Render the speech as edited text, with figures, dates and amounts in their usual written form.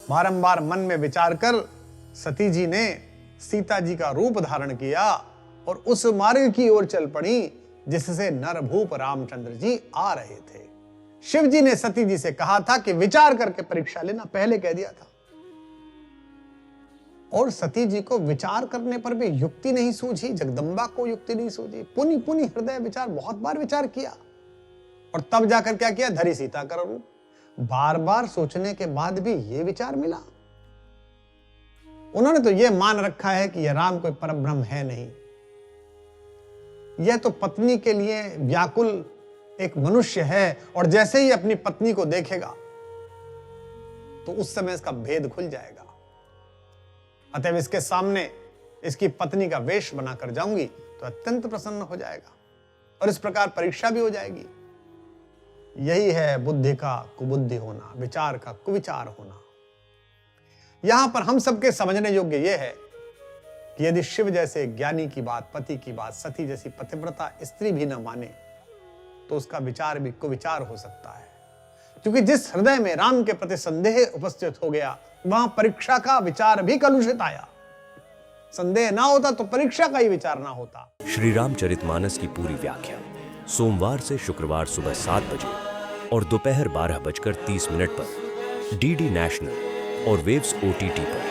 बारंबार मन में विचार कर सती जी ने सीता जी का रूप धारण किया और उस मार्ग की ओर चल पड़ी जिससे नरभूप रामचंद्र जी आ रहे थे। शिव जी ने सती जी से कहा था कि विचार करके परीक्षा लेना, पहले कह दिया था। और सती जी को विचार करने पर भी युक्ति नहीं सूझी, जगदम्बा को युक्ति नहीं सूझी। पुनि पुनि हृदय विचार, बहुत बार विचार किया और तब जाकर क्या किया, धरी सीता कर रूप। बार बार सोचने के बाद भी ये विचार मिला। उन्होंने तो यह मान रखा है कि यह राम कोई परब्रह्म है नहीं, यह तो पत्नी के लिए व्याकुल एक मनुष्य है और जैसे ही अपनी पत्नी को देखेगा तो उस समय इसका भेद खुल जाएगा। अतएव इसके सामने इसकी पत्नी का वेश बनाकर जाऊंगी तो अत्यंत प्रसन्न हो जाएगा और इस प्रकार परीक्षा भी हो जाएगी। यही है बुद्धि का कुबुद्धि होना, विचार का कुविचार होना। यहां पर हम सबके समझने योग्य यह है कि यदि शिव जैसे ज्ञानी की बात, पति की बात, सती जैसी पतिव्रता स्त्री भी न माने तो उसका विचार भी कुविचार हो सकता है। क्योंकि जिस हृदय में राम के प्रति संदेह उपस्थित हो गया वहां परीक्षा का विचार भी कलुषित आया। संदेह ना होता तो परीक्षा का ही विचार ना होता। श्री रामचरितमानस की पूरी व्याख्या सोमवार से शुक्रवार सुबह 7 बजे और दोपहर 12:30 पर डीडी नेशनल और वेव्स OTT पर